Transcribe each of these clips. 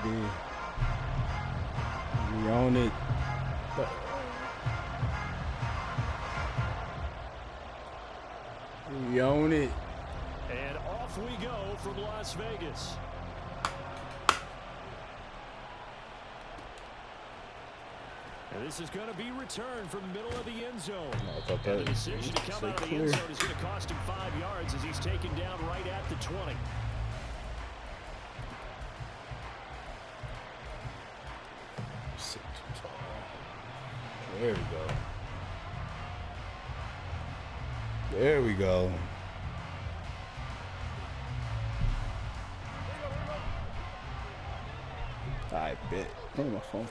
baby. We own it. We own it. And off we go from Las Vegas. And this is going to be returned from the middle of the end zone. And the decision to come out of the end zone is going to cost him 5 yards as he's taken down right at the 20. Sit too tall. There we go. There we go. I bet. Oh, my phone.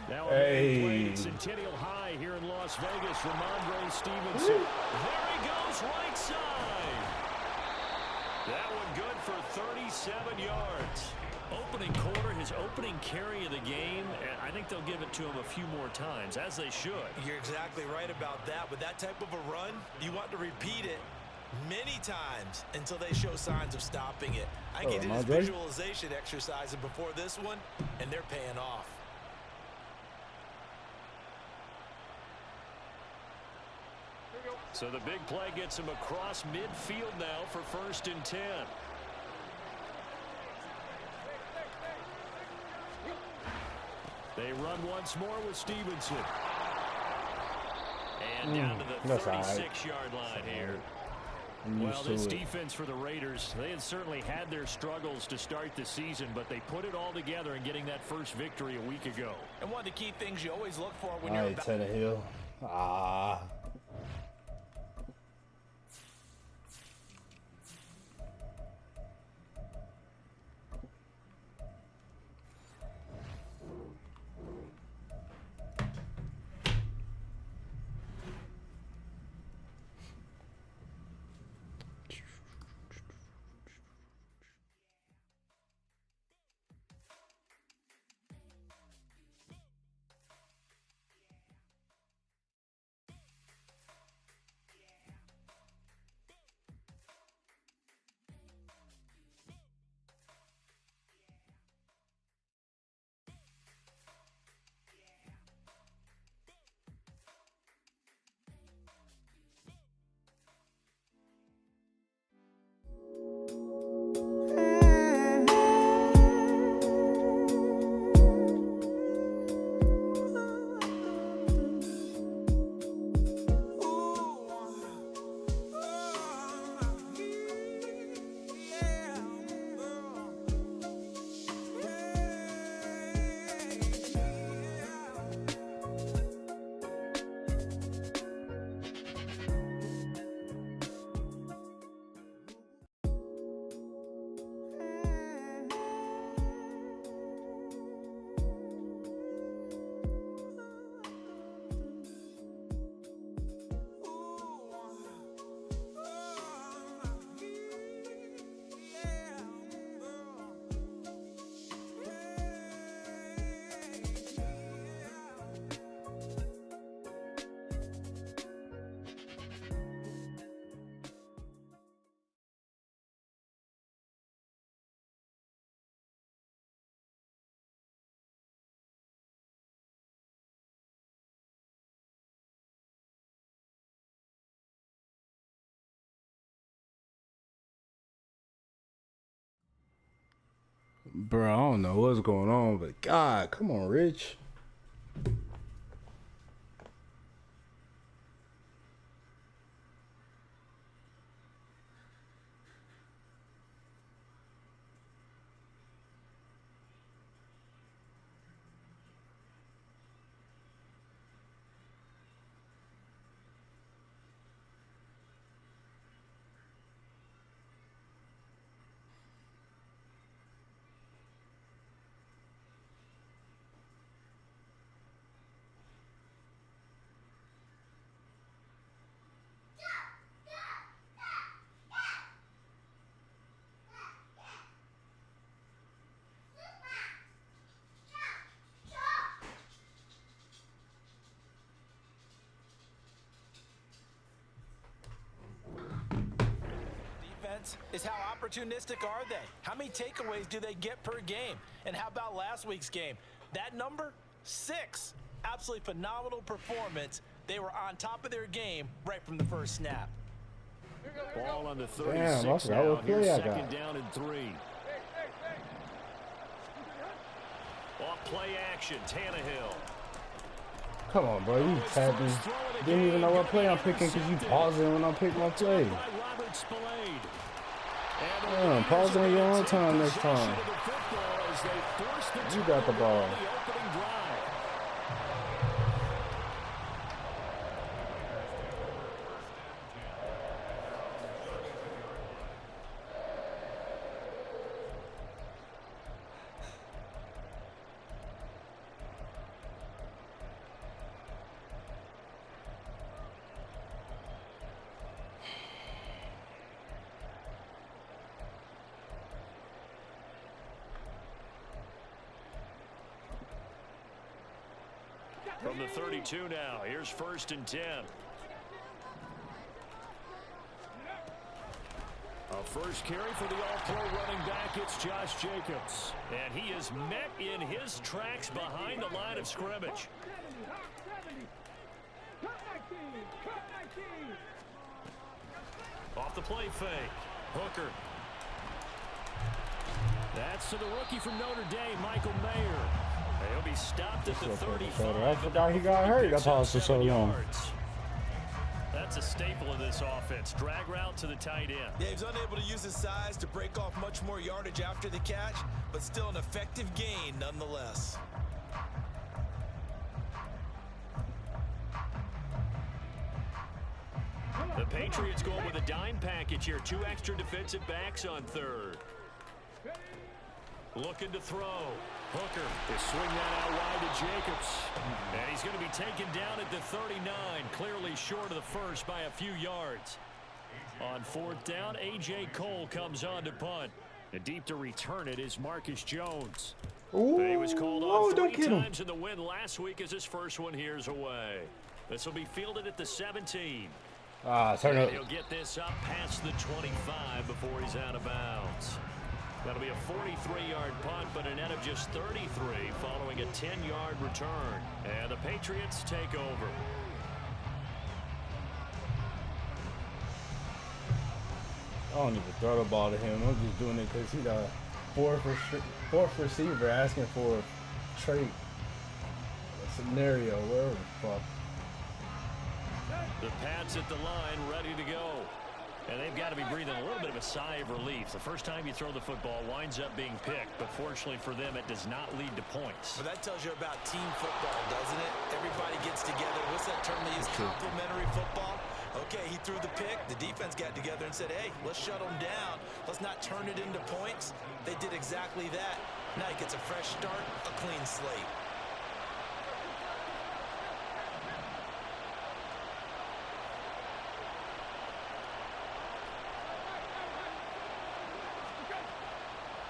Now playing at Centennial High here in Las Vegas from Andre Stevenson. There he goes, right side. That one good for 37 yards. Opening quarter, his opening carry of the game, and I think they'll give it to him a few more times, as they should. You're exactly right about that. With that type of a run, you want to repeat it many times until they show signs of stopping it. I think he did his visualization exercise before this one, and they're paying off. So the big play gets him across midfield now for 1st and 10. They run once more with Stevenson. And down to the 36-yard line here. Well, this defense for the Raiders, they had certainly had their struggles to start the season, but they put it all together in getting that first victory a week ago. And one of the key things you always look for when you're about... Tannehill. Bro, I don't know what's going on, but God, come on, Rich. defense is how opportunistic are they? How many takeaways do they get per game? And how about last week's game? That number, 6. Absolutely phenomenal performance. They were on top of their game right from the first snap. Ball on the 36 Damn, now. Here's second down and 3. Off play action, Tannehill. Come on, bro. You tapping. Didn't even know what play I'm picking because you pausing when I pick my play. Damn, pause on your own time next time. You got the ball. From the 32 now, here's 1st and 10. A first carry for the all-pro running back, it's Josh Jacobs. And he is met in his tracks behind the line of scrimmage. Off the play fake, Hooker. That's to the rookie from Notre Dame, Michael Mayer. He'll be stopped at the 35. I forgot he got hurt. That pause for so long. That's a staple of this offense. Drag route to the tight end. Yeah, he's unable to use his size to break off much more yardage after the catch, but still an effective gain nonetheless. The Patriots going with a dime package here. 2 extra defensive backs on 3rd. Looking to throw. Hooker to swing that out wide to Jacobs. And he's going to be taken down at the 39, clearly short of the first by a few yards. On 4th down, A.J. Cole comes on to punt. And deep to return it is Marcus Jones. Ooh, He was called on 3 times in the win last week as his first one here's away. This will be fielded at the 17. Turn up. He'll get this up past the 25 before he's out of bounds. That'll be a 43-yard punt, but a net of just 33 following a 10-yard return. And the Patriots take over. I don't even throw the ball to him. I'm just doing it because he's the fourth receiver asking for a trade, a scenario, whatever the fuck. The Pats at the line, ready to go. And they've got to be breathing a little bit of a sigh of relief. The first time you throw the football winds up being picked, but fortunately for them, it does not lead to points. Well, that tells you about team football, doesn't it? Everybody gets together. What's that term they use? Complementary football. Okay, he threw the pick. The defense got together and said, hey, let's shut them down. Let's not turn it into points. They did exactly that. Now he gets a fresh start, a clean slate.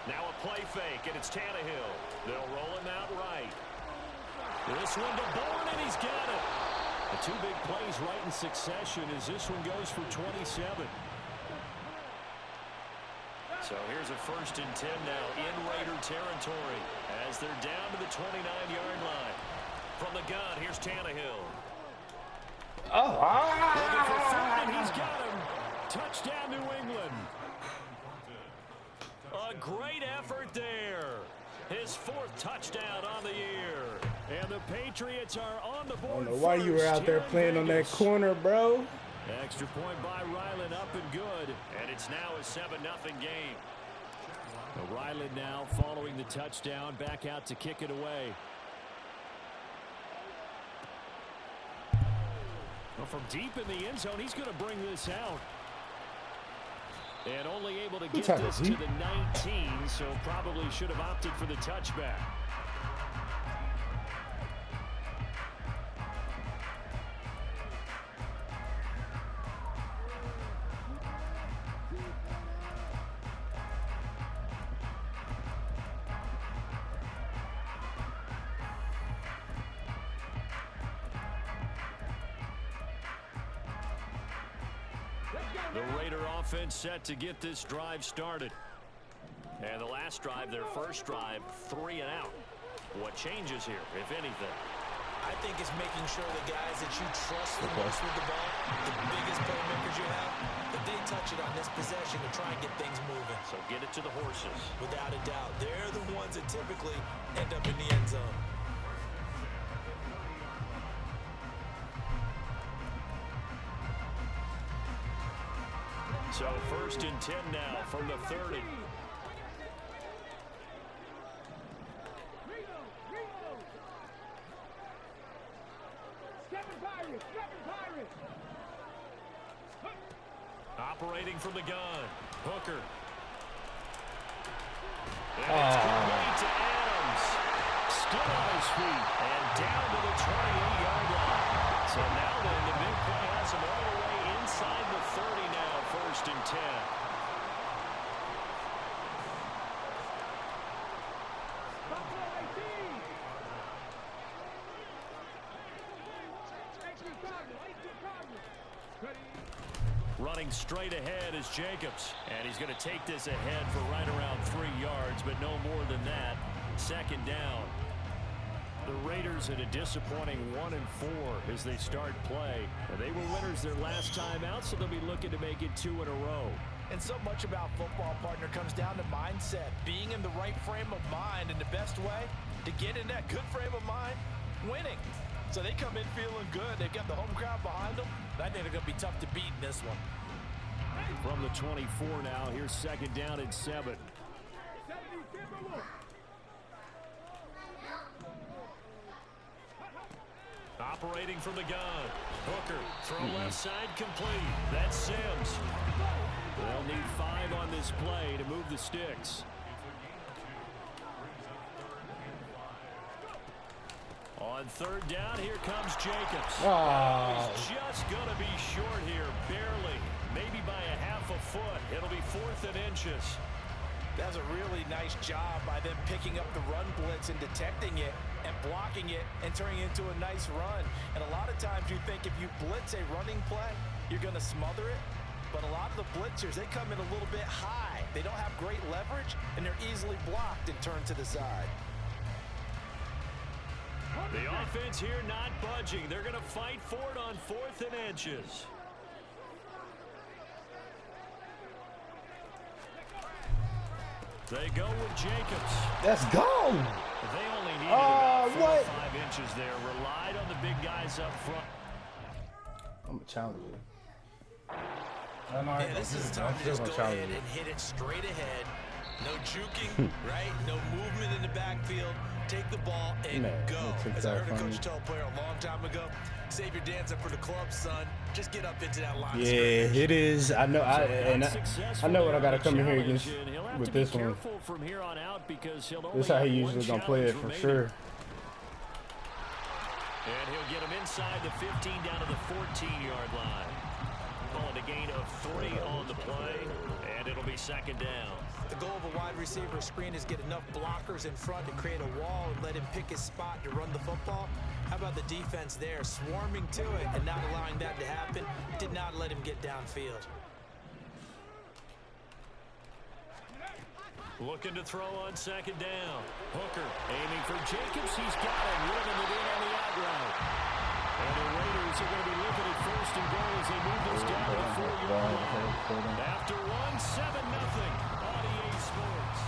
Now a play fake, and it's Tannehill. They'll roll him out right. This one to Bourne, and he's got it. The 2 big plays right in succession as this one goes for 27. So here's a 1st and 10 now in Raider territory as they're down to the 29-yard line. From the gun, here's Tannehill. Looking for Foreman, he's got him. Touchdown, New England. A great effort there. His 4th touchdown on the year. And the Patriots are on the board. I don't know why you were out there playing on that corner, bro. Extra point by Ryland, up and good. And it's now a 7-0 game. Ryland now following the touchdown, back out to kick it away. Well, from deep in the end zone, he's going to bring this out. And only able to get this to the 19, so probably should have opted for the touchback. The Raider offense set to get this drive started. And the last drive, their first drive, 3 and out. What changes here, if anything? I think it's making sure the guys that you trust the most with the ball, the biggest playmakers you have, that they touch it on this possession to try and get things moving. So get it to the horses. Without a doubt. They're the ones that typically end up in the end zone. So 1st and 10 now from the 30. Operating from the gun, Hooker. And it's complete to Adams. Still on his feet and down to the 28-yard line. So now then, the big play has him all the way inside the 30 now, 1st and 10. Running straight ahead is Jacobs, and he's going to take this ahead for right around 3 yards, but no more than that. 2nd down. The Raiders at a disappointing 1-4 as they start play. And they were winners their last time out, so they'll be looking to make it 2 in a row. And so much about football, partner, comes down to mindset. Being in the right frame of mind, and the best way to get in that good frame of mind, winning. So they come in feeling good. They've got the home crowd behind them. I think they're going to be tough to beat in this one. From the 24 now, here's 2nd down and 7. Operating from the gun. Hooker, throw left side complete. That's Sims. They'll need 5 on this play to move the sticks. On 3rd down, here comes Jacobs. Oh. He's just going to be short here, barely. Maybe by a half a foot. It'll be 4th and inches. That's a really nice job by them picking up the run blitz and detecting it and blocking it and turning it into a nice run. And a lot of times you think if you blitz a running play, you're going to smother it. But a lot of the blitzers, they come in a little bit high. They don't have great leverage, and they're easily blocked and turned to the side. The offense here not budging. They're going to fight for it on 4th and inches. They go with Jacobs. Let's go. They only needed about 4 or what? 5 inches there. Relied on the big guys up front. I'm a challenger. Yeah, this is the time to just go ahead and hit it straight ahead. No juking, right? No movement in the backfield. Take the ball and go. As I heard a coach tell a player a long time ago, save your dance up for the club, son. Just get up into that line. Yeah, it is. I know. I know what I got to come in here against with this one. From here on out because he'll this is how he usually gonna play it for sure. And he'll get him inside the 15 down to the 14-yard line. Calling a gain of 3 on the play, and it'll be 2nd down. The goal of a wide receiver screen is get enough blockers in front to create a wall and let him pick his spot to run the football. How about the defense there, swarming to it and not allowing that to happen? Did not let him get downfield. Looking to throw on 2nd down. Hooker aiming for Jacobs. He's got him, ripping it in on the out route. And the Raiders are going to be looking at 1st and goal as they move this down to the 4-yard line. After 1-7-0 on EA Sports.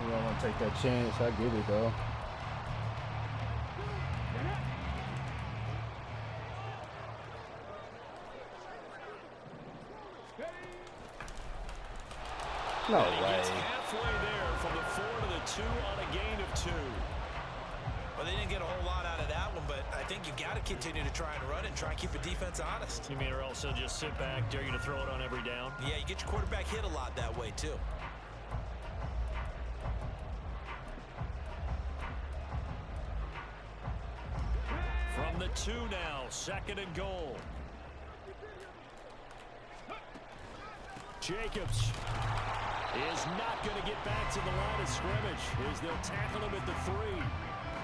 You don't want to take that chance. I get it, though. No way. Halfway there from the 4 to the 2 on a gain of 2. Well, they didn't get a whole lot out of that one, but I think you've got to continue to try and run and try and keep the defense honest. You mean or else they'll just sit back, dare you to throw it on every down? Yeah, you get your quarterback hit a lot that way, too. From the 2 now, 2nd and goal. Jacobs is not going to get back to the line of scrimmage as they'll tackle him at the 3.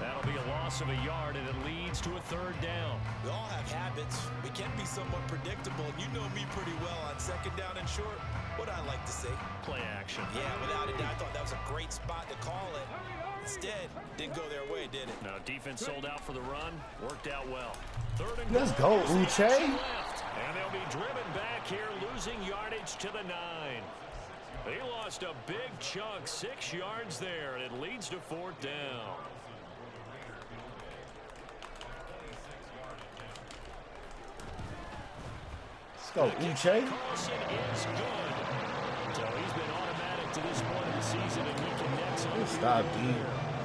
That'll be a loss of a yard, and it leads to a 3rd down. We all have habits. We it can be somewhat predictable. And you know me pretty well on second down and short. What I like to see. Play action. Yeah, without a doubt, I thought that was a great spot to call it. Instead, didn't go their way, did it? No, defense sold out for the run. Worked out well. Third and Let's go, Uche. And they'll be driven back here, losing yardage to the 9. They lost a big chunk, 6 yards there, and it leads to 4th down. Let's go, Uche. Carlson is good. So he's been automatic to this point of the season, and he connects on the Stop, field. dude.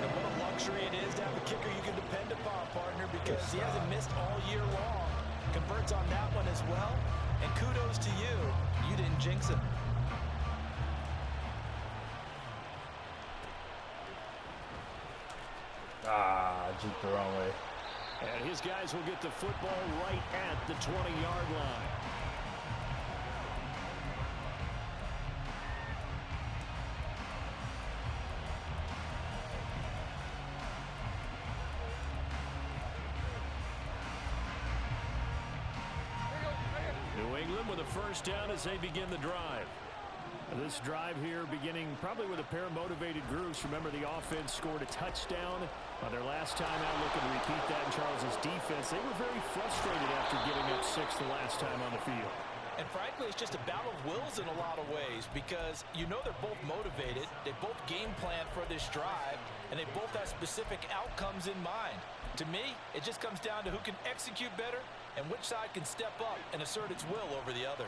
And what a luxury it is to have a kicker you can depend upon, partner, because he hasn't missed all year long. Converts on that one as well. And kudos to you. You didn't jinx him. Juked the wrong way. And his guys will get the football right at the 20-yard line. New England with a first down as they begin the drive. This drive here beginning probably with a pair of motivated groups. Remember, the offense scored a touchdown on their last time out. Looking to repeat that in Charles's defense. They were very frustrated after giving up 6 the last time on the field. And frankly, it's just a battle of wills in a lot of ways because you know they're both motivated. They both game plan for this drive, and they both have specific outcomes in mind. To me, it just comes down to who can execute better and which side can step up and assert its will over the other.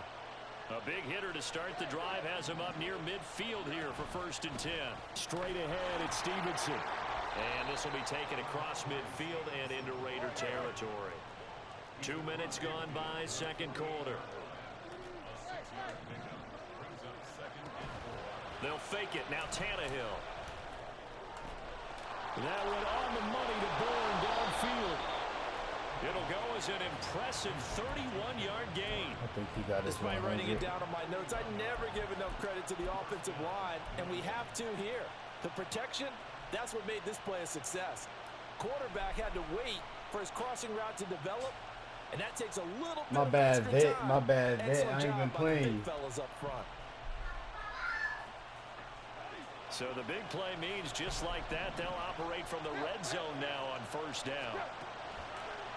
A big hitter to start the drive has him up near midfield here for 1st and 10. Straight ahead, it's Stevenson. And this will be taken across midfield and into Raider territory. 2 minutes gone by, second quarter. They'll fake it. Now Tannehill. That went on the money to Bourne downfield. It'll go as an impressive 31-yard gain. I think he got it. Despite writing it down on my notes, I never give enough credit to the offensive line, and we have to here. The protection, that's what made this play a success. Quarterback had to wait for his crossing route to develop, and that takes a little bit of extra time. My bad, vet. Excellent I ain't job been by the playing. big fellas up front. So the big play means just like that, they'll operate from the red zone now on 1st down.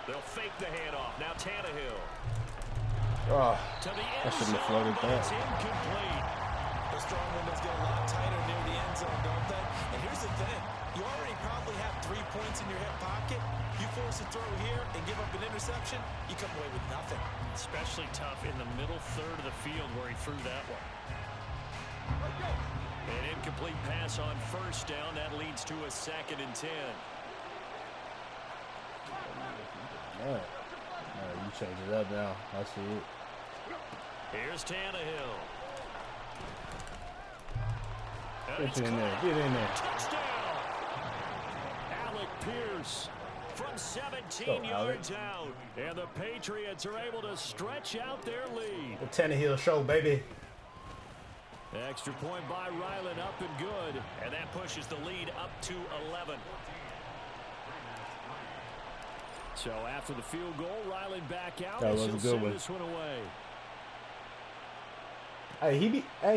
They'll fake the handoff. Now Tannehill. Oh, To the I end shouldn't have zone, floated but that. it's incomplete. The strong windows get a lot tighter near the end zone, don't they? And here's the thing. You already probably have 3 points in your hip pocket. You force a throw here and give up an interception, you come away with nothing. Especially tough in the middle third of the field where he threw that one. An incomplete pass on 1st down. That leads to a 2nd and 10. man. You change it up now. I see it. Here's Tannehill. Get in there. Get in there. Touchdown! Alec Pierce from 17 yards out. And the Patriots are able to stretch out their lead. The Tannehill show, baby. Extra point by Ryland, up and good. And that pushes the lead up to 11. So after the field goal, Ryland back out. That was a good one. This one away. Hey,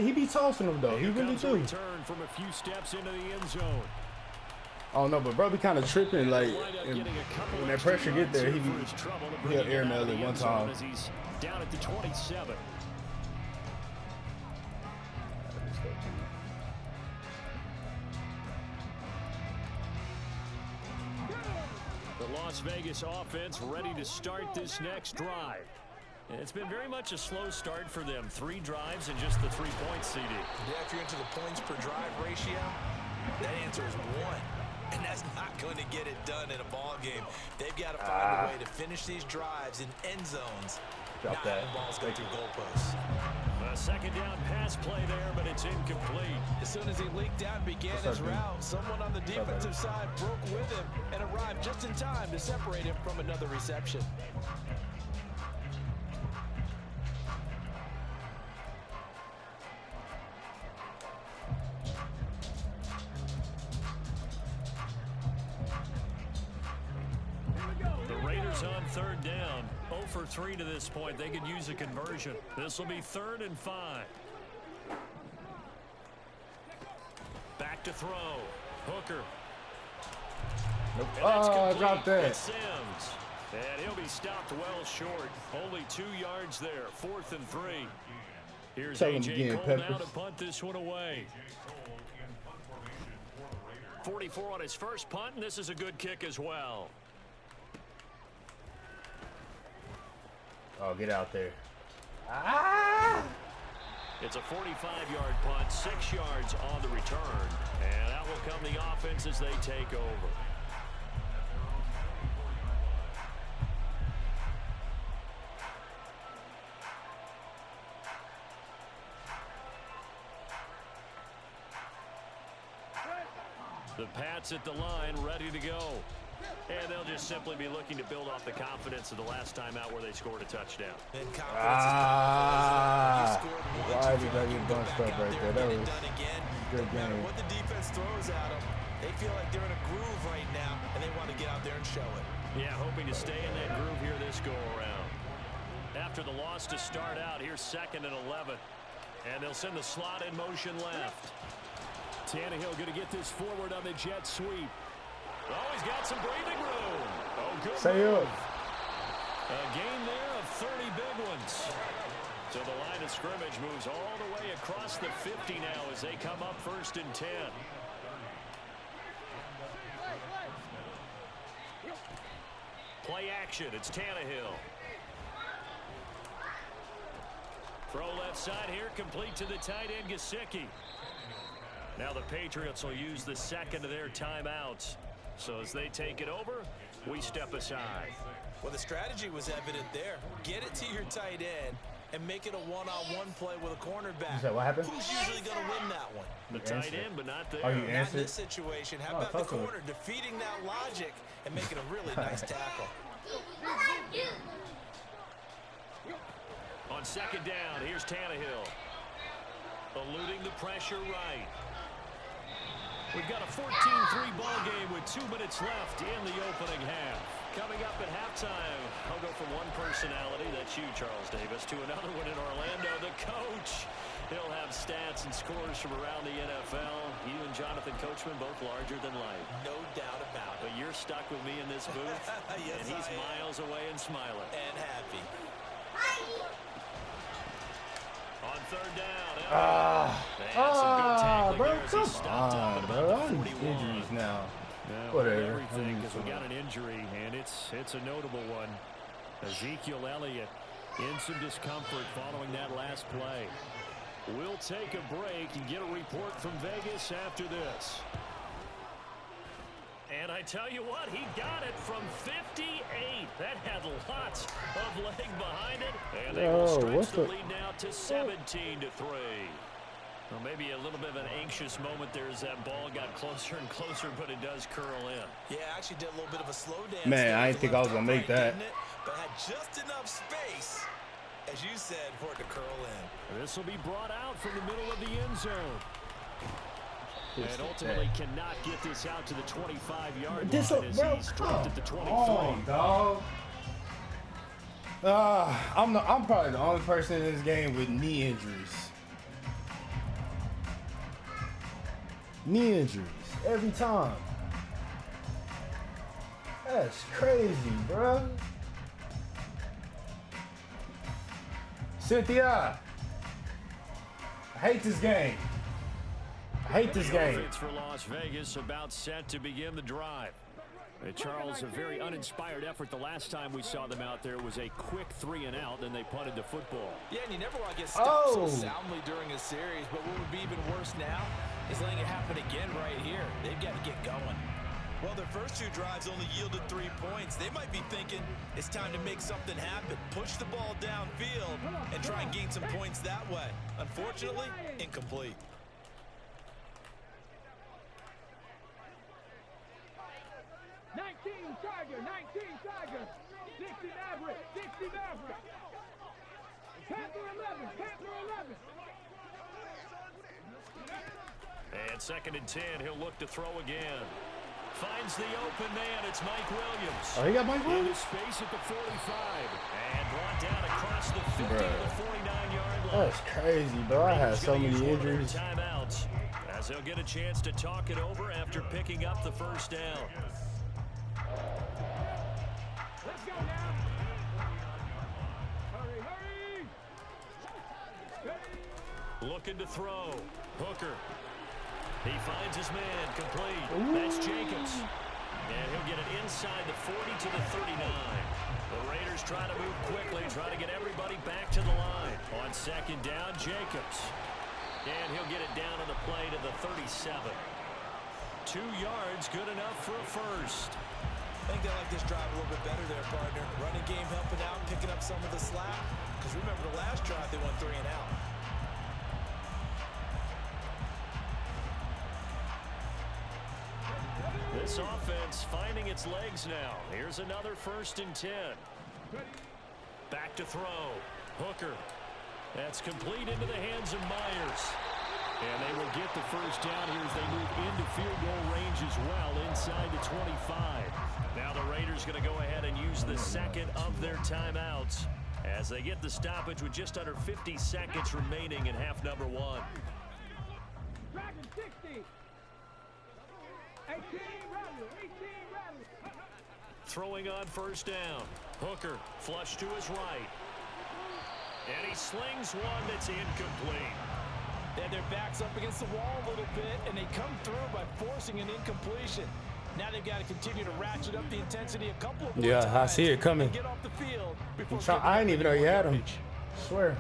he be tossing them though. He really do. Return from a few steps into the end zone. Oh no, but bro be kind of tripping. Like when that pressure get there, he'll airmail it one time. As he's down at the 27. The Las Vegas offense ready to start this next drive. It's been very much a slow start for them. 3 drives and just the 3 points, CD. Yeah, if you're into the points per drive ratio, that answer is 1. And that's not going to get it done in a ball game. They've got to find a way to finish these drives in end zones. Drop that. The ball's going through goalposts. A 2nd down pass play there, but it's incomplete. As soon as he leaked out and began his route, someone on the defensive side broke with him and arrived just in time to separate him from another reception. The Raiders on 3rd down, 0 for 3 to this point. They could use a conversion. This will be 3rd and 5. Back to throw. Hooker. Nope. Oh, drop that. It's Sims. And he'll be stopped well short. Only 2 yards there. 4th and 3. Here's A.J. Cole now to punt this one away. 44 on his first punt, and this is a good kick as well. Oh, get out there. Ah! It's a 45-yard punt, 6 yards on the return. And out will come the offense as they take over. The Pats at the line, ready to go. And they'll just simply be looking to build off the confidence of the last time out where they scored a touchdown. Ah! Why did I get bunched up right there? That was a good game. What the defense throws at them, they feel like they're in a groove right now, and they want to get out there and show it. Yeah, hoping to stay in that groove here this go-around. After the loss to start out, here's 2nd and 11. And they'll send the slot in motion left. Tannehill going to get this forward on the jet sweep. Oh, he's got some breathing room. Oh, good move. A gain there of 30 big ones. So the line of scrimmage moves all the way across the 50 now as they come up 1st and 10. Play action. It's Tannehill. Throw left side here, complete to the tight end, Gesicki. Now the Patriots will use the 2nd of their timeouts. So as they take it over, we step aside. Well, the strategy was evident there. Get it to your tight end and make it a one-on-one play with a cornerback. What happened? Who's usually going to win that one? The tight end, but not there. Oh, you Not answered? in this situation. How about the corner defeating that logic and making a really nice tackle? On 2nd down, here's Tannehill. Eluding the pressure right. We've got a 14-3 ball game with 2 minutes left in the opening half. Coming up at halftime, I'll go from one personality, that's you, Charles Davis, to another one in Orlando, the coach. He'll have stats and scores from around the NFL. You and Jonathan Coachman both larger than life. No doubt about it. But you're stuck with me in this booth, yes, and he's miles away and smiling. And happy. On 3rd down. Bro, come on, bro. I'm injuries now. Whatever. Everything, because we got an injury, and it's a notable one. Ezekiel Elliott in some discomfort following that last play. We'll take a break and get a report from Vegas after this. And I tell you what, he got it from 58. That had lots of leg behind it. And they will stretch the lead now to 17-3. Well, maybe a little bit of an anxious moment there as that ball got closer and closer, but it does curl in. Yeah, actually did a little bit of a slow dance. Man, I didn't think I was going to make that. But had just enough space, as you said, for it to curl in. This will be brought out from the middle of the end zone. And ultimately cannot get this out to the 25-yard line as he's dropped at the 23. Oh, dog. I'm probably the only person in this game with knee injuries. Knee injuries every time. That's crazy, bro. Cynthia, I hate this game. I hate this game. Offense for Las Vegas about set to begin the drive. Charles, a very uninspired effort. The last time we saw them out there was a quick 3-and-out, then they punted the football. Yeah, and you never want to get stopped so soundly during a series, but what would be even worse now is letting it happen again right here. They've got to get going. Well, their first 2 drives only yielded 3 points. They might be thinking it's time to make something happen. Push the ball downfield and try and gain some points that way. Unfortunately, incomplete. Tiger, 19 Tiger, 60 Maverick, 60 Maverick. Panther 11, Panther 11. And 2nd and 10, he'll look to throw again. Finds the open man. It's Mike Williams. Oh, he got Mike Into Williams? space at the 45. And brought down across the 50 to the 49-yard line. That's crazy, bro. I had so many injuries. Timeouts, as they'll get a chance to talk it over after picking up the first down. Let's go now. Hurry, hurry. Looking to throw. Hooker. He finds his man, complete. That's Jacobs. And he'll get it inside the 40 to the 39. The Raiders try to move quickly, try to get everybody back to the line. On second down, Jacobs. And he'll get it down on the play to the 37. 2 yards, good enough for a first. I think they like this drive a little bit better there, partner. Running game helping out, picking up some of the slack. Because remember the last drive, they went 3 and out. This offense finding its legs now. Here's another 1st and 10. Back to throw. Hooker. That's complete into the hands of Myers. And they will get the first down here as they move into field goal range as well inside the 25. Now the Raiders going to go ahead and use the second of their timeouts as they get the stoppage with just under 50 seconds remaining in half number 1. Dragon 60. 18 rattle, 18 rattle. Throwing on first down. Hooker flush to his right. And he slings one that's incomplete. They had their backs up against the wall a little bit, and they come through by forcing an incompletion. Now they've got to continue to ratchet up the intensity a couple of more times. Yeah, I see it coming. Get off the field before I didn't even know he had him. I swear.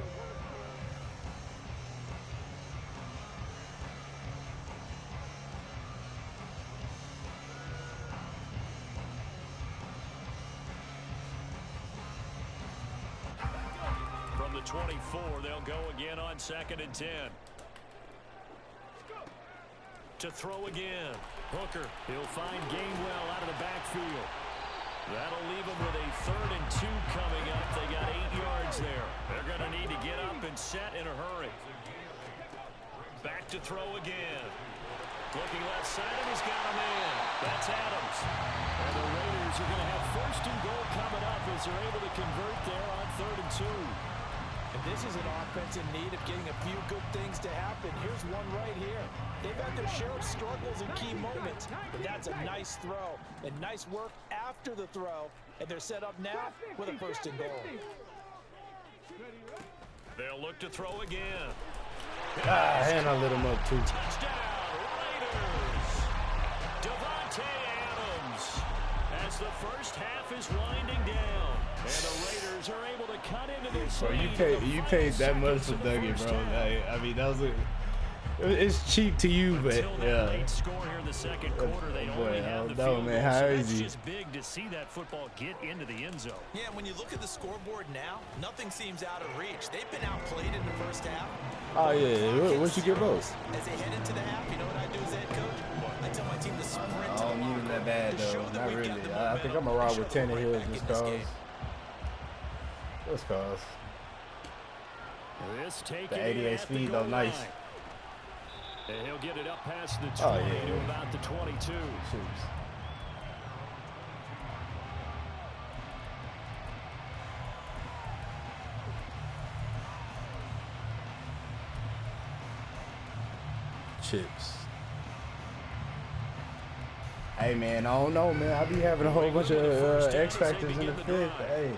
From the 24, they'll go again on 2nd and 10. To throw again. Hooker, he'll find Gainwell out of the backfield. That'll leave them with a 3rd and 2 coming up. They got 8 yards there. They're going to need to get up and set in a hurry. Back to throw again. Looking left side, and he's got a man. That's Adams. And the Raiders are going to have 1st and goal coming up as they're able to convert there on 3rd and 2. And this is an offense in need of getting a few good things to happen. Here's one right here. They've had their share of struggles in key moments, but that's a nice throw and nice work after the throw, and they're set up now with a 1st and goal. They'll look to throw again. And I lit him up too. Touchdown, Raiders! Devontae Adams as the first half is winding down. And the Raiders are able to cut into this. Bro, you paid that much for Dougie, bro. I mean, that was it's cheap to you, but yeah. Late score here in the 2nd quarter. They only have the field goal, how so is that's he? just big to see that football get into the end zone. Yeah, when you look at the scoreboard now, nothing seems out of reach. They've been outplayed in the first half. Oh yeah, what you get both? As they head into the half, you know what I do as head coach? I tell my team to sprint to I the don't need him that bad to show though. that Not we've really. got the I think I'm momentum, gonna ride to with show that Tannehill we're right just back in this cause. game. This taking The 88 speed though, nice. And he'll get it up past the 20 Oh, yeah. to about the 22. Shoots. Chips. Hey man, I don't know, man. I be having a whole bunch of X factors in the fifth. Hey,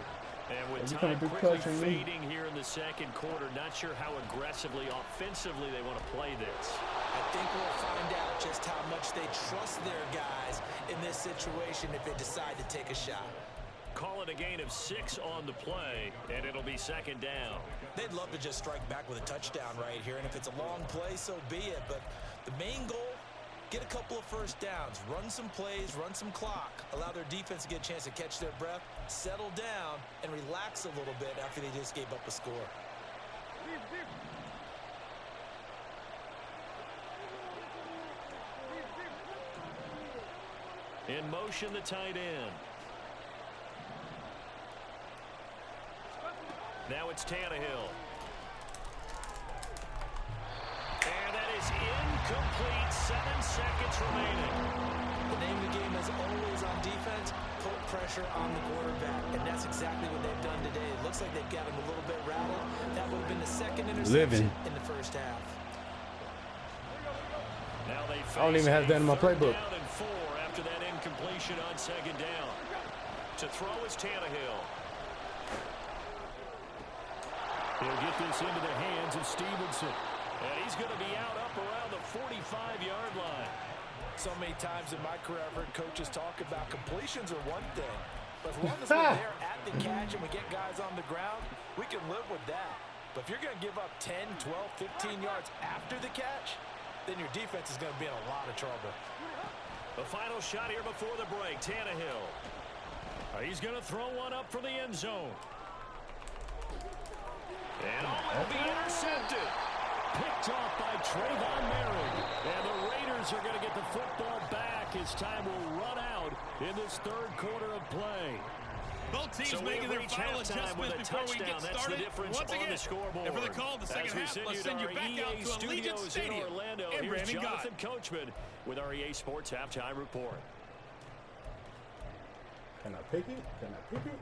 And with you time coming through quickly clutching me? fading here in the 2nd quarter, not sure how aggressively, offensively they want to play this. I think we'll find out just how much they trust their guys in this situation if they decide to take a shot. Call it a gain of 6 on the play, and it'll be 2nd down. They'd love to just strike back with a touchdown right here, and if it's a long play, so be it. But the main goal, get a couple of first downs, run some plays, run some clock, allow their defense to get a chance to catch their breath, settle down, and relax a little bit after they just gave up a score. In motion, the tight end. Now it's Tannehill. And that is Incomplete. 7 seconds remaining. The name of the game is always on defense, put pressure on the quarterback. And that's exactly what they've done today. It looks like they've got him a little bit rattled. That would have been the second interception in the first half. Now they I don't even have that in my playbook. Down and 4 after that incompletion on second down. To throw is Tannehill. He'll get this into the hands of Stevenson. And he's going to be out up around the 45-yard line. So many times in my career, I've heard coaches talk about completions are one thing. But as long as we're there at the catch and we get guys on the ground, we can live with that. But if you're going to give up 10, 12, 15 yards after the catch, then your defense is going to be in a lot of trouble. The final shot here before the break, Tannehill. He's going to throw one up for the end zone. And will be intercepted. Picked off by Trayvon Merrick. And the Raiders are going to get the football back as time will run out in this third quarter of play. Both teams making their final adjustments before we get started. That's the difference Once again, on the scoreboard. and for the call of the second half, let's send you back out to Allegiant Stadium. Orlando. And Here's Brandon Jonathan Coachman with our EA Sports Halftime Report. Can I pick it? Can I pick it?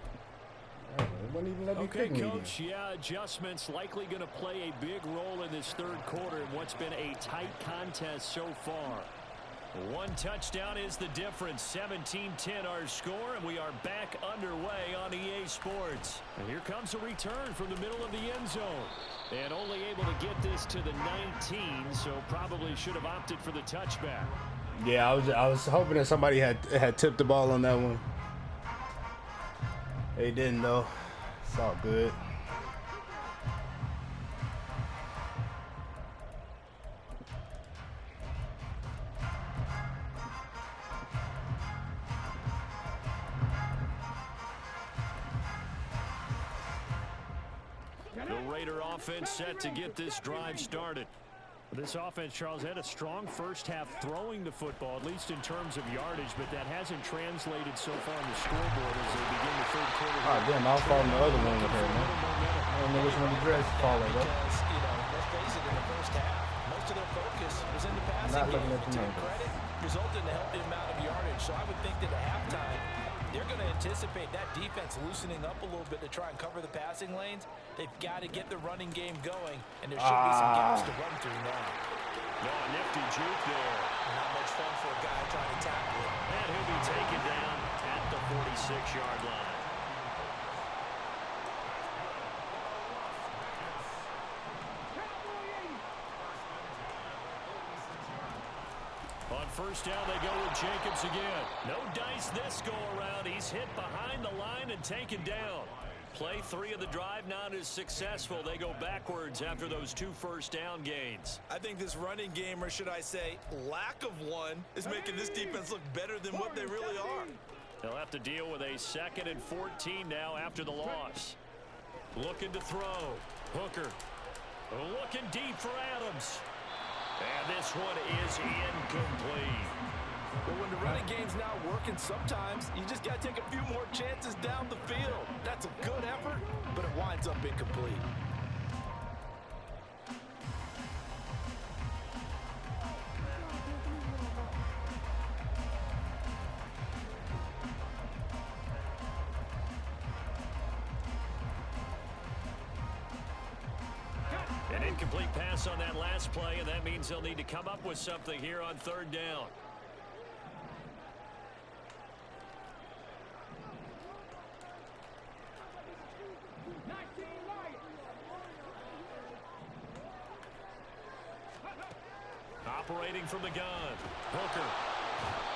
It wouldn't even let me Okay, pick Coach, yeah, adjustments likely going to play a big role in this third quarter in what's been a tight contest so far. One touchdown is the difference. 17-10 our score, and we are back underway on EA Sports. And here comes a return from the middle of the end zone. And only able to get this to the 19, so probably should have opted for the touchback. Yeah, I was hoping that somebody had tipped the ball on that one. They didn't, though. It's all good. The Raider offense set to get this drive started. This offense, Charles, had a strong first half throwing the football, at least in terms of yardage, but that hasn't translated so far on the scoreboard as they begin the third quarter. Oh, damn, I was following the other one with her, man. I don't know which one the dress followed, bro. Because, you know, let's face it, in the first half, most of their focus was in the passing game. To their credit, resulted in a healthy amount of yardage. So I would think that at halftime, they're going to anticipate that defense loosening up a little bit to try and cover the passing lanes. They've got to get the running game going, and there should be some gaps to run through now. No, nifty juke there. Not much fun for a guy trying to tackle it. And he'll be taken down at the 46-yard line. On first down, they go with Jacobs again. No dice this go-around. He's hit behind the line and taken down. Play 3 of the drive not as successful. They go backwards after those 2 first-down gains. I think this running game, or should I say lack of one, is making this defense look better than what they really are. They'll have to deal with a 2nd and 14 now after the loss. Looking to throw. Hooker. Looking deep for Adams. And this one is incomplete. But when the running game's not working, sometimes you just got to take a few more chances down the field. That's a good effort, but it winds up incomplete. An incomplete pass on that last play, and that means they'll need to come up with something here on third down. Operating from the gun. Hooker.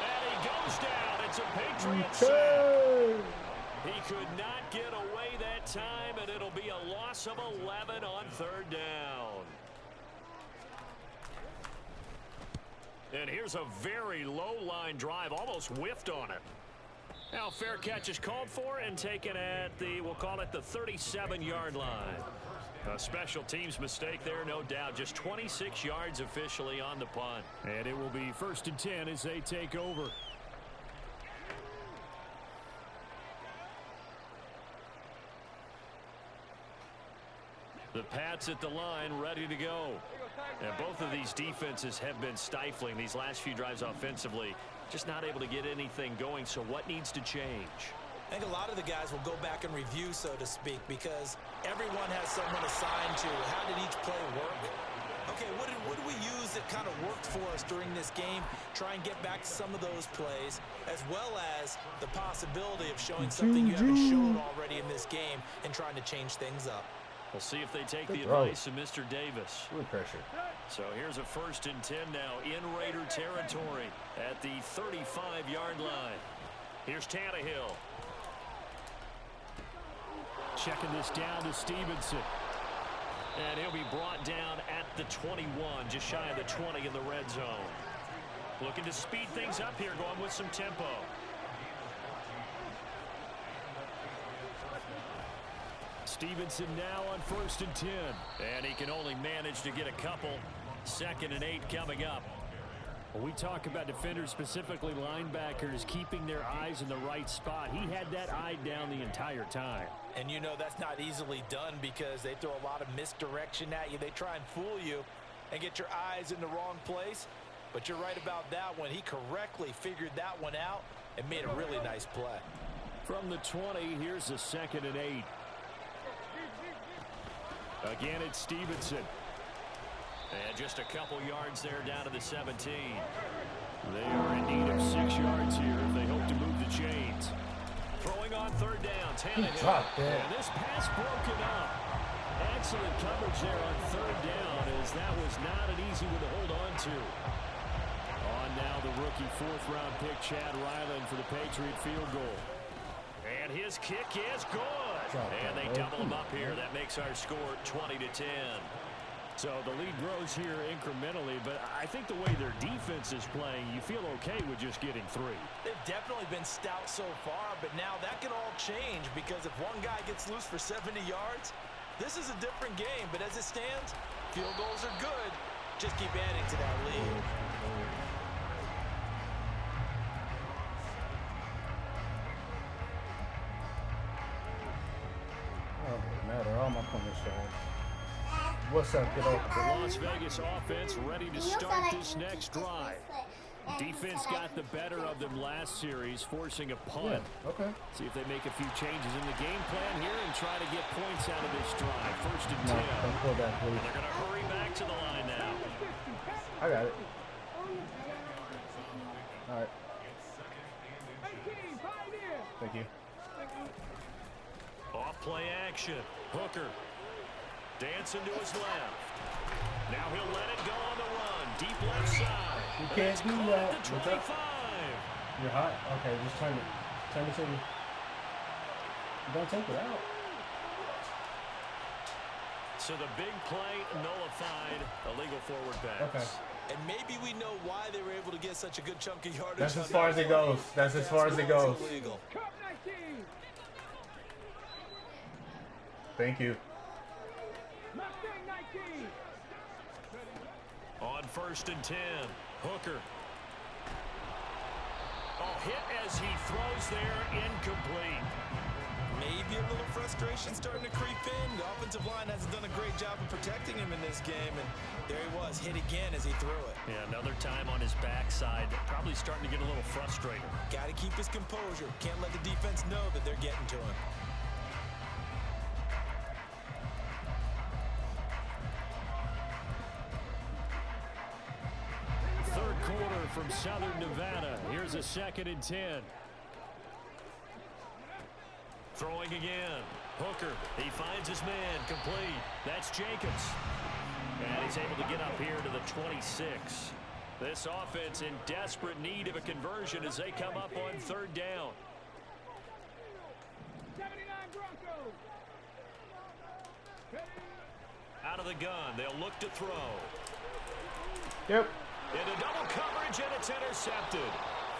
And he goes down. It's a Patriots sack. He could not get away that time, and it'll be a loss of 11 on third down. And here's a very low-line drive, almost whiffed on it. Now fair catch is called for and taken at the, we'll call it the 37-yard line. A special teams mistake there, no doubt. Just 26 yards officially on the punt. And it will be 1st and 10 as they take over. The Pats at the line, ready to go. And both of these defenses have been stifling these last few drives offensively. Just not able to get anything going, so what needs to change? I think a lot of the guys will go back and review, so to speak, because everyone has someone assigned to how did each play work. Okay, what did we use that kind of worked for us during this game? Try and get back to some of those plays, as well as the possibility of showing something you haven't shown already in this game and trying to change things up. We'll see if they take the advice of Mr. Davis. Good pressure. So here's a 1st and 10 now in Raider territory at the 35-yard line. Here's Tannehill. Checking this down to Stevenson. And he'll be brought down at the 21, just shy of the 20 in the red zone. Looking to speed things up here, going with some tempo. Stevenson now on 1st and 10. And he can only manage to get a couple. 2nd and 8 coming up. When we talk about defenders, specifically linebackers, keeping their eyes in the right spot, he had that eye down the entire time. And you know that's not easily done because they throw a lot of misdirection at you. They try and fool you and get your eyes in the wrong place. But you're right about that one. He correctly figured that one out and made a really nice play. From the 20, here's a 2nd and 8. Again, it's Stevenson. And just a couple yards there down to the 17. They are in need of 6 yards here if they hope to move the chains. Throwing on 3rd down. Tannehill. And this pass broken up. Excellent coverage there on 3rd down, as that was not an easy one to hold on to. On now the rookie 4th-round pick, Chad Ryland, for the Patriot field goal. And his kick is good. And they double him up here. That makes our score 20-10. So the lead grows here incrementally, but I think the way their defense is playing, you feel okay with just getting 3. They've definitely been stout so far, but now that can all change because if one guy gets loose for 70 yards, this is a different game. But as it stands, field goals are good. Just keep adding to that lead. All my points showing. What's up, kiddo? The Las Vegas offense ready to start this next drive. Defense got the better of them last series, forcing a punt. Yeah, okay. See if they make a few changes in the game plan here and try to get points out of this drive. 1st and 10. Don't pull that, please. And they're going to hurry back to the line now. I got it. All right. Thank you. Off play action. Hooker. Dancing to his left. Now he'll let it go on the run. Deep left side. You can't do that. The 25. You're hot? Okay, just turn it. Turn it to me. Don't take it out. So the big play nullified. Illegal forward pass. Okay. And maybe we know why they were able to get such a good chunk of yardage. That's as far as it goes. That's as far as it goes. Illegal. Thank you. On 1st and 10, Hooker. Oh, hit as he throws there, incomplete. Maybe a little frustration starting to creep in. The offensive line hasn't done a great job of protecting him in this game, and there he was, hit again as he threw it. Yeah, another time on his backside, probably starting to get a little frustrated. Got to keep his composure. Can't let the defense know that they're getting to him. Third quarter from Southern Nevada. Here's a 2nd and 10. Throwing again. Hooker, he finds his man, complete. That's Jacobs. And he's able to get up here to the 26. This offense in desperate need of a conversion as they come up on 3rd down. 79 Broncos. Out of the gun, they'll look to throw. Yep. Into double coverage, and it's intercepted.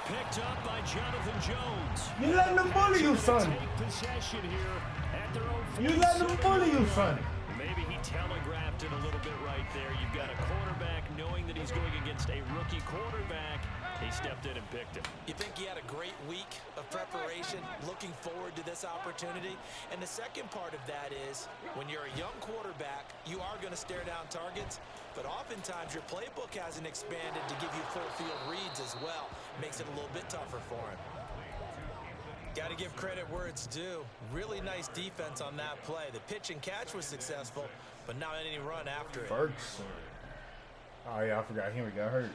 Picked up by Jonathan Jones. You letting them bully you, son. Take possession here at their own 46. You letting them bully you, son. Maybe he telegraphed stepped in a little bit right there. You've got a quarterback knowing that he's going against a rookie quarterback. He stepped in and picked him. You think he had a great week of preparation, looking forward to this opportunity? And the second part of that is, when you're a young quarterback, you are going to stare down targets, but oftentimes your playbook hasn't expanded to give you full field reads as well. Makes it a little bit tougher for him. Got to give credit where it's due. Really nice defense on that play. The pitch and catch was successful, but not any run after it. Ferguson. Oh, yeah, I forgot him. He got hurt.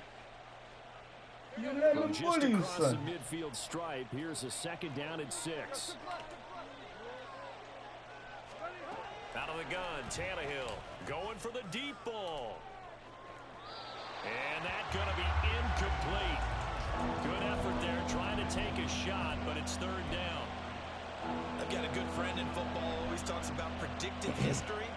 You let From him just bully you, across the son. midfield stripe, here's a 2nd down and 6. Out of the gun, Tannehill going for the deep ball. And that's going to be incomplete. Good effort there trying to take a shot, but it's 3rd down. I've got a good friend in football, always talks about predictive history.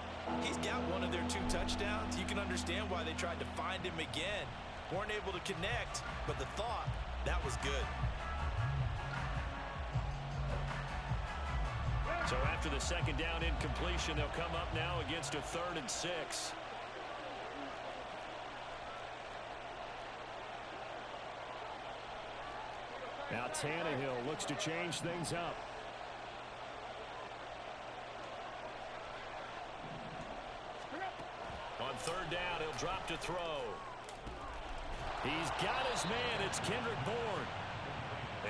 He's got one of their 2 touchdowns. You can understand why they tried to find him again. Weren't able to connect, but the thought, that was good. So after the 2nd down incompletion, they'll come up now against a 3rd and 6. Now Tannehill looks to change things up. On 3rd down, he'll drop to throw. He's got his man. It's Kendrick Bourne.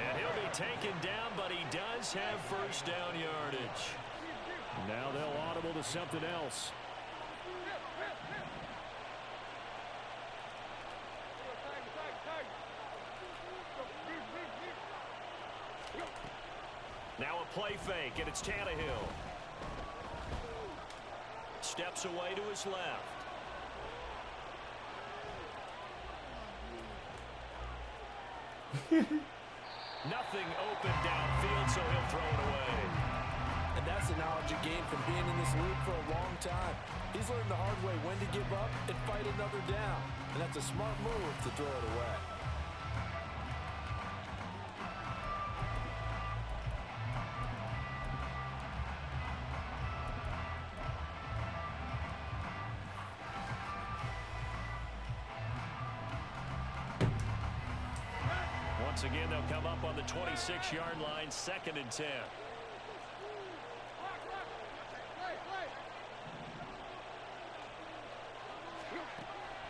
And he'll be taken down, but he does have 1st down yardage. Now they'll audible to something else. Now a play fake, and it's Tannehill. Steps away to his left. Nothing open downfield, so he'll throw it away. And that's the knowledge you gain from being in this league for a long time. He's learned the hard way when to give up and fight another down. And that's a smart move to throw it away. Once again, they'll come up on the 26-yard line, 2nd and 10.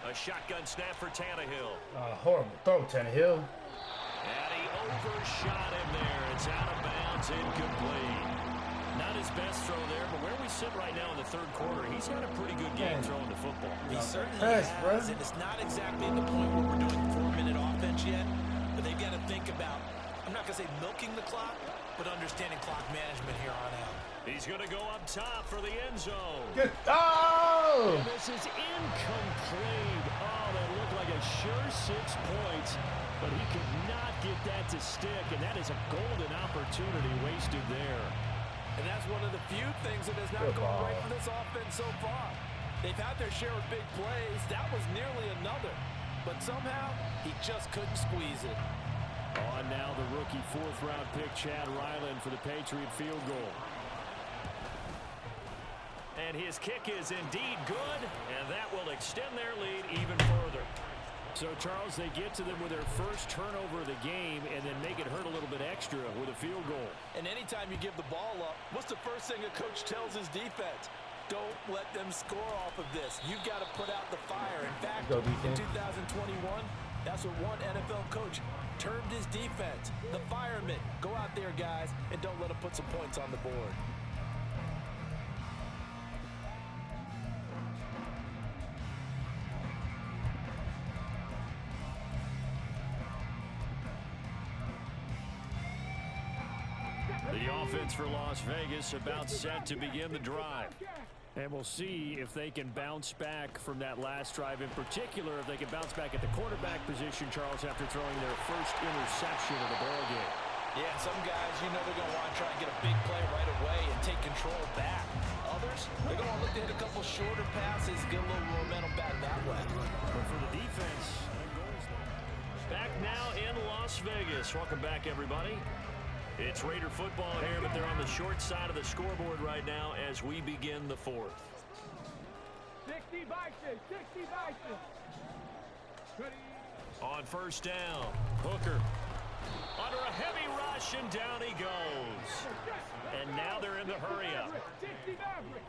A shotgun snap for Tannehill. Horrible throw, Tannehill. And he overshot him there. It's out of bounds, incomplete. Not his best throw there, but where we sit right now in the 3rd quarter, he's had a pretty good game throwing the football. He certainly has, and it's not exactly at the point where we're doing 4-minute offense yet, but they've got to think about, I'm not going to say milking the clock, but understanding clock management here on out. He's going to go up top for the end zone. Good. Oh! And this is incomplete. Oh, that looked like a sure 6 points, but he could not get that to stick, and that is a golden opportunity wasted there. And that's one of the few things that has not gone right for this offense so far. They've had their share of big plays. That was nearly another. But somehow, he just couldn't squeeze it. On now the rookie 4th-round pick, Chad Ryland, for the Patriot field goal. And his kick is indeed good, and that will extend their lead even further. So, Charles, they get to them with their first turnover of the game and then make it hurt a little bit extra with a field goal. And anytime you give the ball up, what's the first thing a coach tells his defense? Don't let them score off of this. You've got to put out the fire. In fact, in 2021, that's what one NFL coach termed his defense. The firemen. Go out there, guys, and don't let them put some points on the board. The offense for Las Vegas about set to begin the drive. And we'll see if they can bounce back from that last drive. In particular, if they can bounce back at the quarterback position, Charles, after throwing their first interception of the ball game. Yeah, some guys, you know, they're going to want to try and get a big play right away and take control back. Others, they're going to look to hit a couple shorter passes, get a little momentum back that way. But for the defense, back now in Las Vegas. Welcome back, everybody. It's Raider football here, but they're on the short side of the scoreboard right now as we begin the 4th. 60 Bison, 60 Bison. Ready. On first down, Hooker under a heavy rush, and down he goes. And now they're in the hurry-up. 60 Maverick.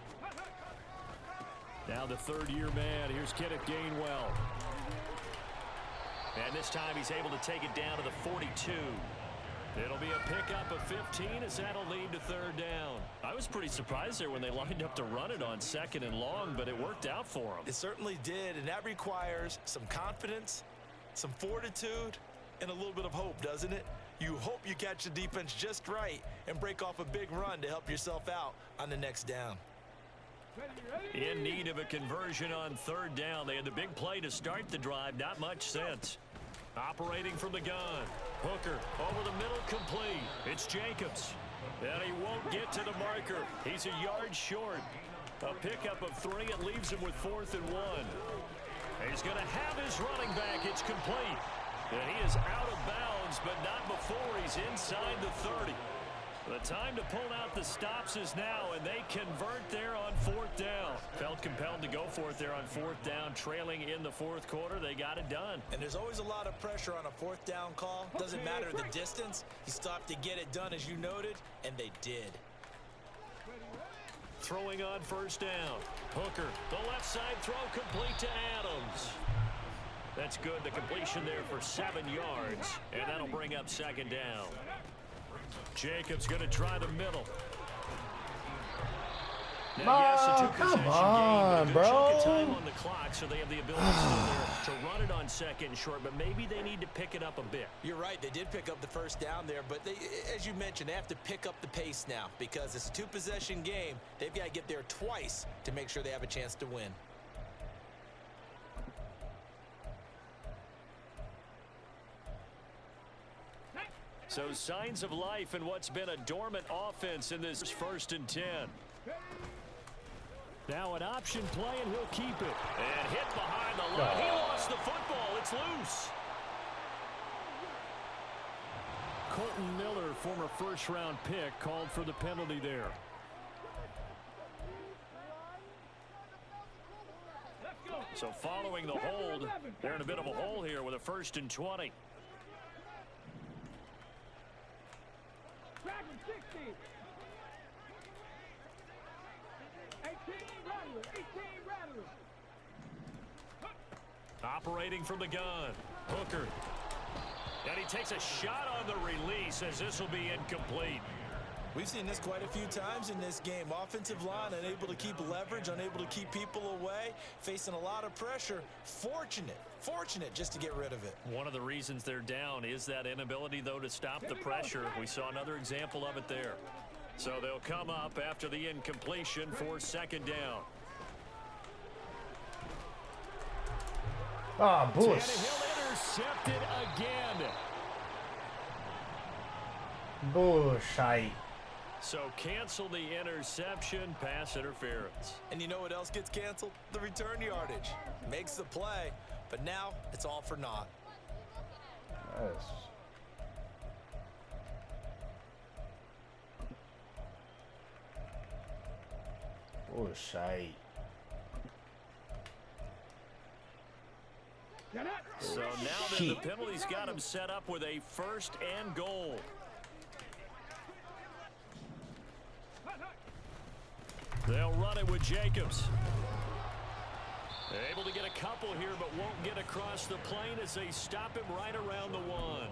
Now the third-year man. Here's Kenneth Gainwell. And this time he's able to take it down to the 42. It'll be a pickup of 15 as that'll lead to third down. I was pretty surprised there when they lined up to run it on second and long, but it worked out for them. It certainly did, and that requires some confidence, some fortitude, and a little bit of hope, doesn't it? You hope you catch the defense just right and break off a big run to help yourself out on the next down. In need of a conversion on third down. They had the big play to start the drive. Not much sense. Operating from the gun. Hooker over the middle, complete. It's Jacobs. And he won't get to the marker. He's a yard short. A pickup of 3. It leaves him with 4th and 1. He's going to have his running back. It's complete. And he is out of bounds, but not before he's inside the 30. The time to pull out the stops is now, and they convert there on 4th down. Felt compelled to go for it there on 4th down, trailing in the 4th quarter. They got it done. And there's always a lot of pressure on a 4th down call. Doesn't matter the distance. You stop to get it done, as you noted, and they did. Throwing on first down. Hooker, the left side throw complete to Adams. That's good. The completion there for 7 yards, and that'll bring up second down. Jacobs going to try the middle. Now, come on, bro. Chunk of time on the clock, so they have the ability to run it on second and short, but maybe they need to pick it up a bit. You're right. They did pick up the first down there, but they, as you mentioned, they have to pick up the pace now because it's a 2-possession game. They've got to get there twice to make sure they have a chance to win. So signs of life in what's been a dormant offense in this 1st and 10. Now an option play, and he'll keep it. And hit behind the line. He lost the football. It's loose. Colton Miller, former first-round pick, called for the penalty there. So following the hold, they're in a bit of a hole here with a 1st and 20. Dragon 60. 18 Rattler, 18 Rattler. Operating from the gun. Hooker. And he takes a shot on the release as this will be incomplete. We've seen this quite a few times in this game. Offensive line unable to keep leverage, unable to keep people away, facing a lot of pressure. Fortunate just to get rid of it. One of the reasons they're down is that inability, though, to stop the pressure. We saw another example of it there. So they'll come up after the incompletion for second down. Ah, bush. Tannehill intercepted again. Bullshit. So cancel the interception, pass interference. And you know what else gets canceled? The return yardage. Makes the play, but now it's all for naught. Nice. Bullshit. So now then the penalty's got him set up with a 1st and goal. They'll run it with Jacobs. Able to get a couple here, but won't get across the plane as they stop him right around the 1.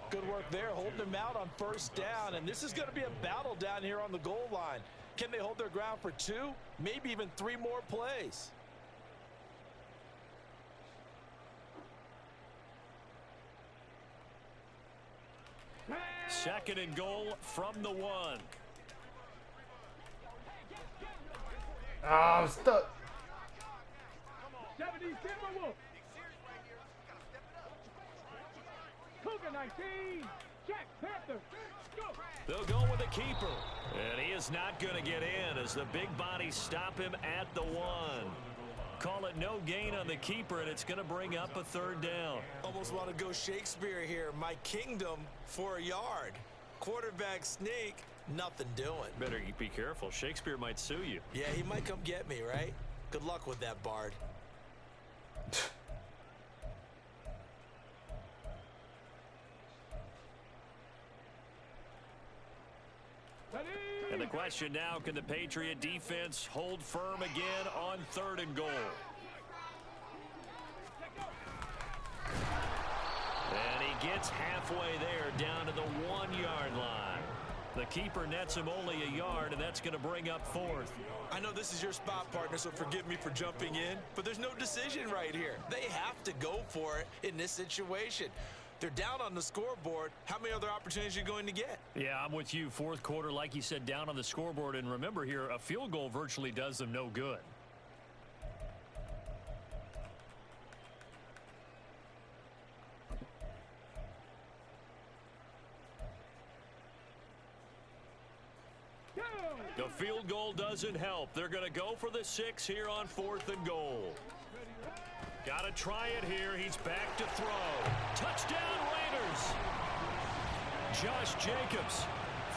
Good work there, holding him out on first down, and this is going to be a battle down here on the goal line. Can they hold their ground for 2, maybe even 3 more plays? Second and goal from the 1. Ah, I'm stuck. 70 Timberwolves. Cougar 19. Jack Panther. Go. They'll go with the keeper. And he is not going to get in as the big bodies stop him at the 1. Call it no gain on the keeper, and it's going to bring up a 3rd down. Almost want to go Shakespeare here. My kingdom for a yard. Quarterback sneak, nothing doing. Better be careful. Shakespeare might sue you. Yeah, he might come get me, right? Good luck with that, Bard. And the question now, can the Patriot defense hold firm again on 3rd and goal? And he gets halfway there, down to the 1-yard line. The keeper nets him only a yard, and that's going to bring up 4th. I know this is your spot, partner, so forgive me for jumping in, but there's no decision right here. They have to go for it in this situation. They're down on the scoreboard. How many other opportunities are you going to get? Yeah, I'm with you. 4th quarter, like you said, down on the scoreboard. And remember here, a field goal virtually does them no good. The field goal doesn't help. They're going to go for the 6 here on 4th and goal. Got to try it here. He's back to throw. Touchdown, Raiders. Josh Jacobs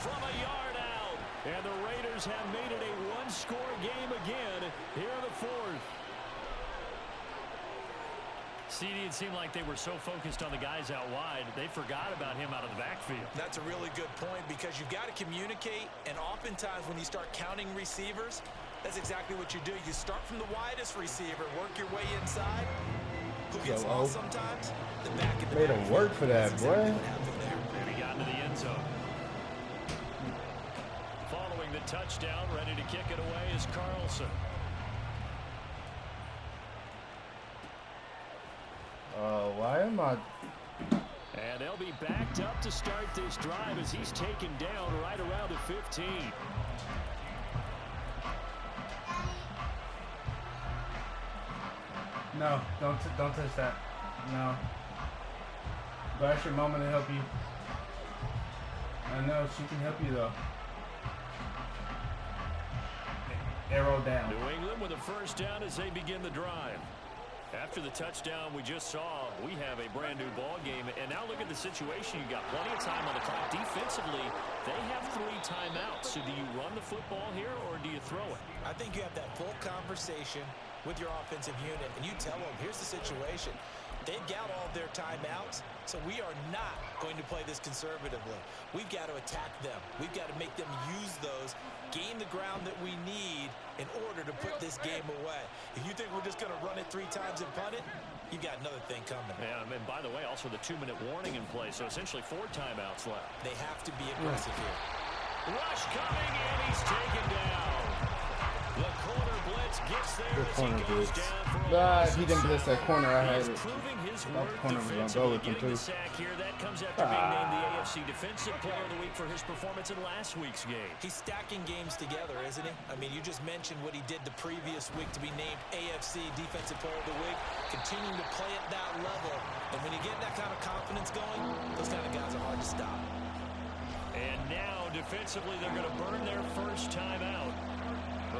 from a yard out. And the Raiders have made it a one-score game again here in the 4th. CD, it seemed like they were so focused on the guys out wide, they forgot about him out of the backfield. That's a really good point because you've got to communicate, and oftentimes when you start counting receivers, that's exactly what you do. You start from the widest receiver, work your way inside. Who gets lost sometimes? The back of the made him work for that, boy. And he got into the end zone. Following the touchdown, ready to kick it away is Carlson. Why am I? And they'll be backed up to start this drive as he's taken down right around the 15. No, don't touch that. No. Go ask your mama to help you. I know she can help you though. Arrow down. New England with a first down as they begin the drive. After the touchdown we just saw, we have a brand new ball game. And now look at the situation. You got plenty of time on the clock. Defensively, they have 3 timeouts. So do you run the football here or do you throw it? I think you have that full conversation with your offensive unit, and you tell them, here's the situation. They've got all their timeouts, so we are not going to play this conservatively. We've got to attack them. We've got to make them use those, gain the ground that we need in order to put this game away. If you think we're just going to run it 3 times and punt it, you've got another thing coming. Yeah, and by the way, also the 2-minute warning in play, so essentially 4 timeouts left. They have to be aggressive here. Rush coming, and he's taken down. The corner blitz gets there as he goes down for a loss. He didn't blitz that corner. I had it. Proving his That worth corner was gonna go defensively. with him Getting too. the sack here, that comes after being named the AFC Defensive Player of the Week for his performance in last week's game. He's stacking games together, isn't he? I mean, you just mentioned what he did the previous week to be named AFC Defensive Player of the Week, continuing to play at that level. And when you get that kind of confidence going, those kind of guys are hard to stop. And now, defensively, they're going to burn their first time out.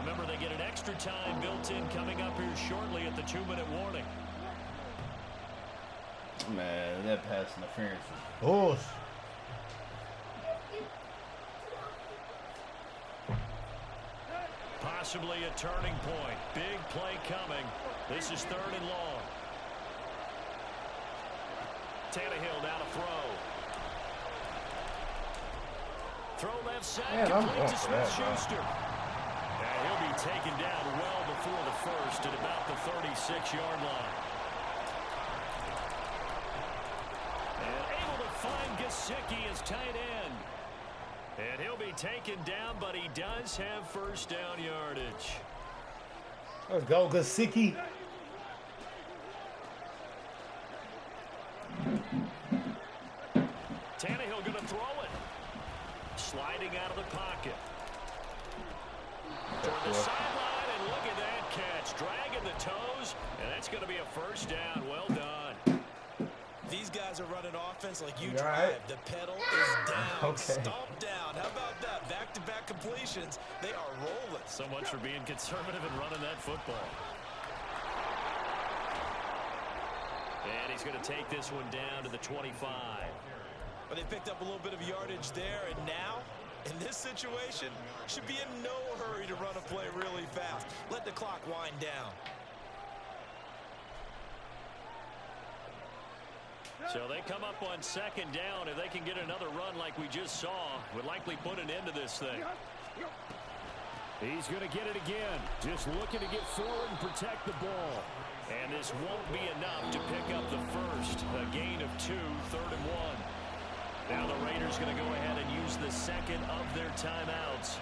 Remember, they get an extra time built in coming up here shortly at the 2-minute warning. Man, that pass interference is bullshit. Possibly a turning point. Big play coming. This is 3rd and long. Tannehill down to throw. Throw left side, complete to Smith-Schuster. And he'll be taken down well before the first at about the 36-yard line. And able to find Gesicki as tight end. And he'll be taken down, but he does have first down yardage. Let's go, Gesicki. Tannehill going to throw it. Sliding out of the pocket. Toward the sideline, and look at that catch. Dragging the toes, and that's going to be a first down. Well done. These guys are running offense like you You drive. right? The pedal is down. Okay. Stomp down. How about that? Back-to-back completions. They are rolling. So much for being conservative and running that football. And he's going to take this one down to the 25. But they picked up a little bit of yardage there, and now In this situation, should be in no hurry to run a play really fast. Let the clock wind down. So they come up on second down. If they can get another run like we just saw, would likely put an end to this thing. He's going to get it again. Just looking to get forward and protect the ball. And this won't be enough to pick up the first. A gain of 2, 3rd and 1. Now the Raiders going to go ahead and use the second of their timeouts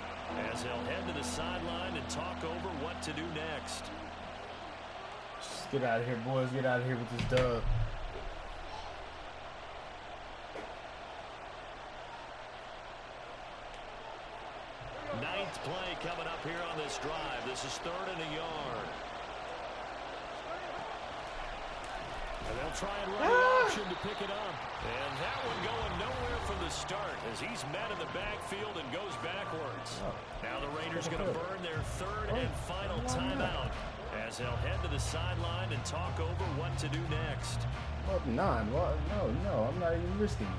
as they'll head to the sideline and talk over what to do next. Just get out of here, boys. Get out of here with this dub. Ninth play coming up here on this drive. This is 3rd and a yard. And they'll try and run the option to pick it up. And that one going nowhere from the start as he's met in the backfield and goes backwards. Now the Raiders going to burn their 3rd and final timeout as they'll head to the sideline and talk over what to do next. Up 9. What? No, I'm not even risking it.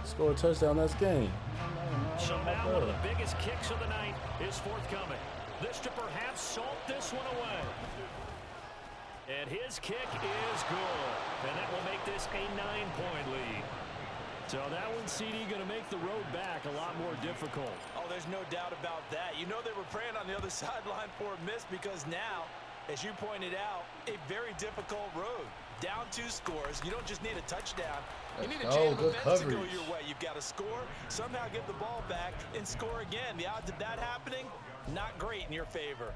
Score a touchdown, that's game. So now one of the biggest kicks of the night is forthcoming. This to perhaps salt this one away. And his kick is good. And that will make this a 9-point lead. So that one, CD, going to make the road back a lot more difficult. Oh, there's no doubt about that. You know they were praying on the other sideline for a miss because now, as you pointed out, a very difficult road. Down 2 scores. You don't just need a touchdown. You need a chain of events to go your way. You've got to score, somehow get the ball back, and score again. The odds of that happening, not great in your favor.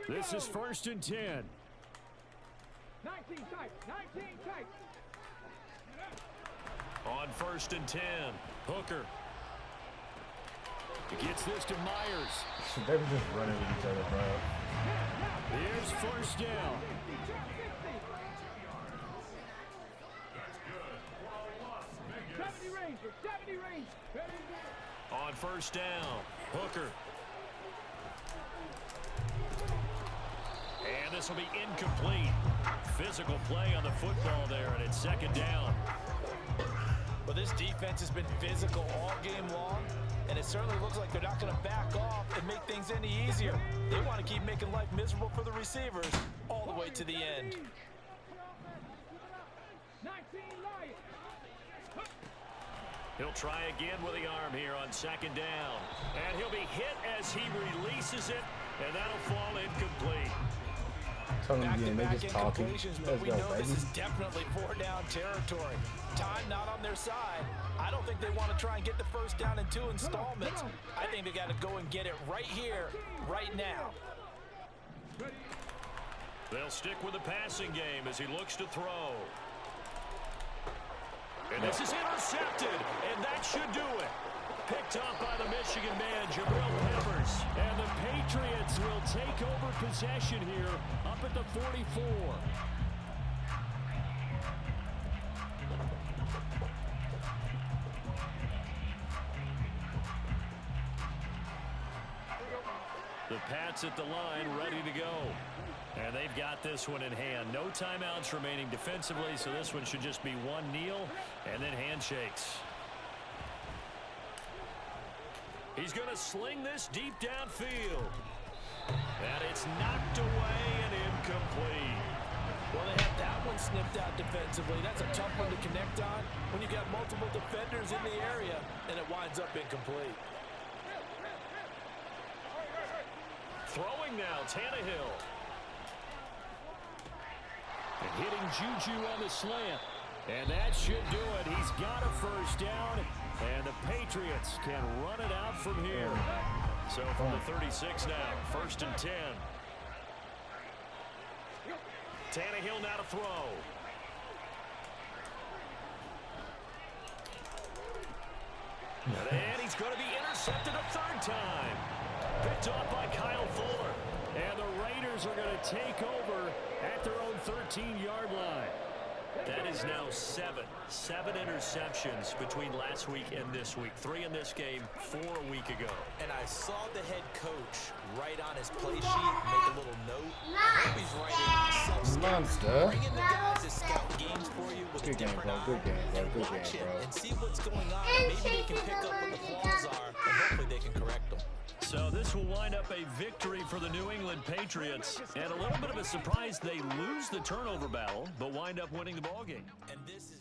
This is 1st and 10. 19 tight. 19 tight. On 1st and 10, Hooker. He gets this to Myers. They were just running with each other, bro. Here's 1st down. 70 range. 70 range. On 1st down, Hooker. And this will be incomplete. Physical play on the football there, and it's 2nd down. Well, this defense has been physical all game long, and it certainly looks like they're not going to back off and make things any easier. They want to keep making life miserable for the receivers all the way to the end. 19 Lions. He'll try again with the arm here on 2nd down. And he'll be hit as he releases it, and that'll fall incomplete. Back-to-back incompletions, but we know this is definitely 4-down territory. Time not on their side. I don't think they want to try and get the 1st down in 2 installments. I think they got to go and get it right here, right now. They'll stick with the passing game as he looks to throw. And this is intercepted, and that should do it. Picked up by the Michigan man, Jabril Peppers. And the Patriots will take over possession here up at the 44. The Pats at the line, ready to go. And they've got this one in hand. No timeouts remaining defensively, so this one should just be one kneel and then handshakes. He's going to sling this deep downfield. And it's knocked away and incomplete. Well, they have that one snipped out defensively. That's a tough one to connect on when you've got multiple defenders in the area, and it winds up incomplete. Throwing now, Tannehill. And hitting Juju on the slant. And that should do it. He's got a 1st down. And the Patriots can run it out from here. So from the 36 now, 1st and 10. Tannehill now to throw. And he's going to be intercepted a 3rd time. Picked off by Kyle Fuller. And the Raiders are going to take over at their own 13-yard line. That is now 7 interceptions between last week and this week. 3 in this game, 4 a week ago. And I saw the head coach write on his play sheet, make a little note. I hope he's writing self-scout. Monster. Bring in the guys to scout games for you with a Good game, different bro. eye. Good game, bro. And Good watch game, him bro. and see what's going on. And maybe they can pick up what the flaws are, and hopefully they can correct them. So this will wind up a victory for the New England Patriots. And a little bit of a surprise, they lose the turnover battle, but wind up winning the ballgame. And this is